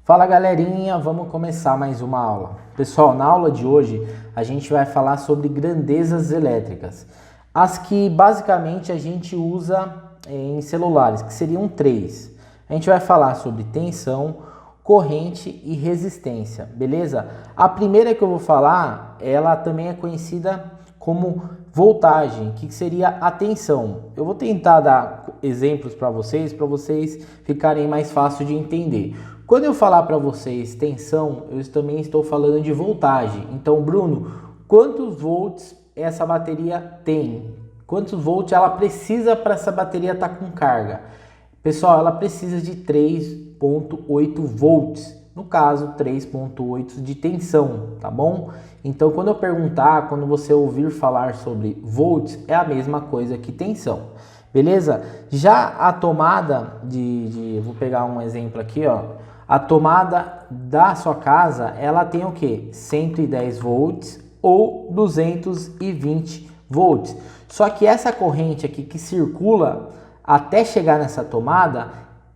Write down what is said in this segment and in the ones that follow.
Fala galerinha, vamos começar mais uma aula. Pessoal, na aula de hoje a gente vai falar sobre grandezas elétricas, as que basicamente a gente usa em celulares, que seriam três. A gente vai falar sobre tensão, corrente e resistência, beleza? A primeira que eu vou falar, ela também é conhecida como voltagem, que seria a tensão. Eu vou tentar dar exemplos para vocês ficarem mais fácil de entender. Quando eu falar para vocês tensão, eu também estou falando de voltagem. Então, Bruno, quantos volts essa bateria tem? Quantos volts ela precisa para essa bateria estar com carga? Pessoal, ela precisa de 3,8 volts. No caso, 3,8 de tensão, tá bom? Então, quando eu perguntar, quando você ouvir falar sobre volts, é a mesma coisa que tensão. Beleza? Já a tomada vou pegar um exemplo aqui, ó. A tomada da sua casa, ela tem o que? 110 volts ou 220 volts. Só que essa corrente aqui que circula até chegar nessa tomada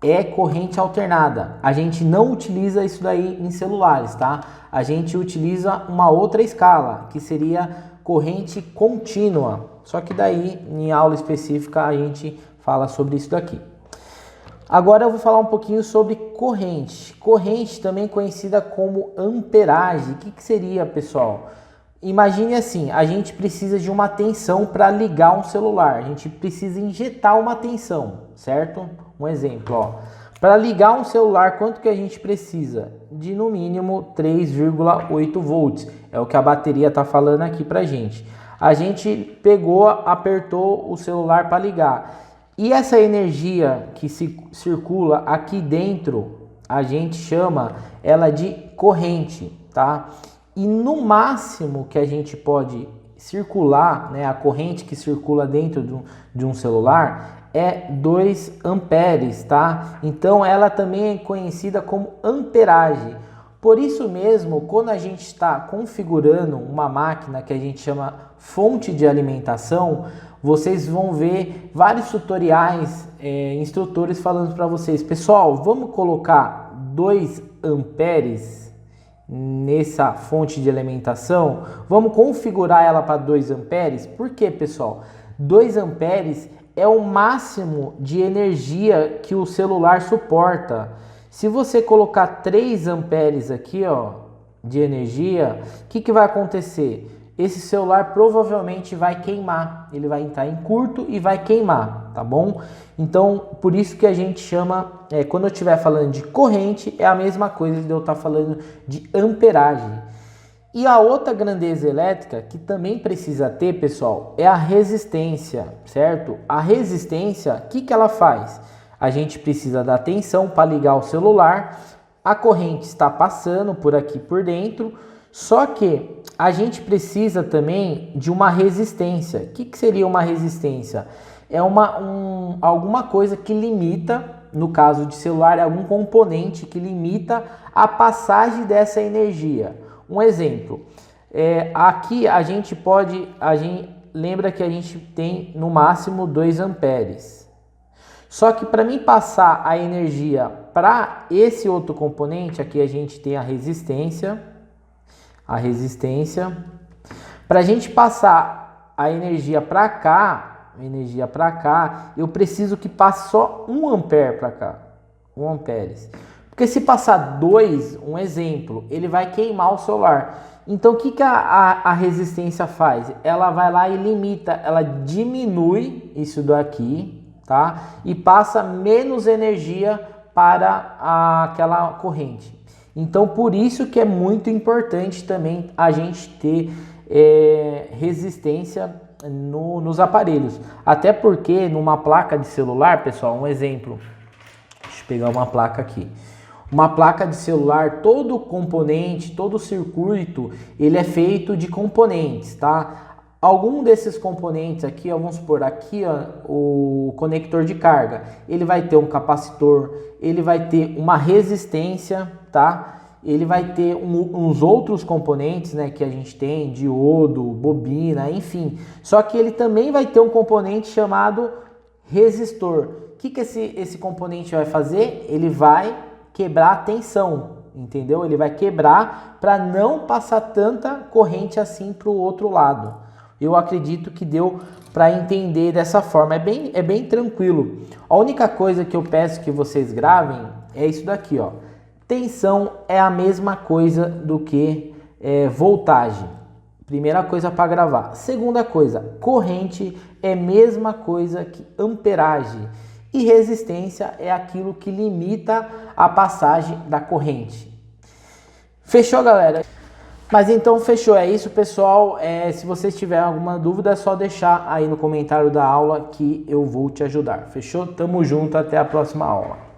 é corrente alternada. A gente não utiliza isso daí em celulares, tá? A gente utiliza uma outra escala, que seria corrente contínua. Só que daí, em aula específica, a gente fala sobre isso daqui. Agora eu vou falar um pouquinho sobre corrente. Corrente também conhecida como amperagem. O que seria, pessoal? Imagine assim, a gente precisa de uma tensão para ligar um celular. A gente precisa injetar uma tensão, certo? Um exemplo, ó. Para ligar um celular, quanto que a gente precisa? De no mínimo 3,8 volts. É o que a bateria está falando aqui para a gente. A gente pegou, apertou o celular para ligar. E essa energia que circula aqui dentro, a gente chama ela de corrente, tá? E no máximo que a gente pode circular, né, a corrente que circula dentro de um celular é 2 amperes, tá? Então ela também é conhecida como amperagem. Por isso mesmo, quando a gente está configurando uma máquina que a gente chama fonte de alimentação, vocês vão ver vários tutoriais, instrutores falando para vocês, pessoal, vamos colocar 2 amperes nessa fonte de alimentação, vamos configurar ela para 2 amperes, por quê, pessoal? 2 amperes é o máximo de energia que o celular suporta. Se você colocar 3 amperes aqui, ó, de energia, o que vai acontecer? Esse celular provavelmente vai queimar, ele vai entrar em curto e vai queimar, tá bom? Então, por isso que a gente chama, quando eu estiver falando de corrente, é a mesma coisa de eu estar falando de amperagem. E a outra grandeza elétrica que também precisa ter, pessoal, é a resistência, certo? A resistência, o que ela faz? A gente precisa da tensão para ligar o celular, a corrente está passando por aqui por dentro, só que a gente precisa também de uma resistência. O que seria uma resistência? É alguma coisa que limita, no caso de celular, é algum componente que limita a passagem dessa energia. Um exemplo, aqui lembra que a gente tem no máximo 2 amperes. Só que para mim passar a energia para esse outro componente, aqui a gente tem a resistência. Para a gente passar a energia para cá, eu preciso que passe só 1 ampere para cá, 1 amperes. Porque se passar 2, um exemplo, ele vai queimar o celular. Então o que a resistência faz? Ela vai lá e limita, ela diminui isso daqui, tá? E passa menos energia para aquela corrente. Então, por isso que é muito importante também a gente ter resistência nos aparelhos. Até porque numa placa de celular, pessoal, um exemplo. Deixa eu pegar uma placa aqui. Uma placa de celular, todo componente, todo circuito, ele é feito de componentes, tá? Algum desses componentes aqui, vamos supor, aqui ó, o conector de carga, ele vai ter um capacitor, ele vai ter uma resistência, tá? Ele vai ter uns outros componentes, né, que a gente tem, diodo, bobina, enfim. Só que ele também vai ter um componente chamado resistor. O que esse componente vai fazer? Ele vai quebrar a tensão. entendeu? Ele vai quebrar para não passar tanta corrente assim para o outro lado. Eu acredito que deu para entender dessa forma, é bem tranquilo. A única coisa que eu peço que vocês gravem é isso daqui, ó. Tensão é a mesma coisa do que voltagem. Primeira coisa para gravar. Segunda coisa, corrente é a mesma coisa que amperagem. E resistência é aquilo que limita a passagem da corrente. Fechou, galera? Mas então fechou, é isso, pessoal. Se vocês tiverem alguma dúvida é só deixar aí no comentário da aula que eu vou te ajudar. Fechou? Tamo junto, até a próxima aula.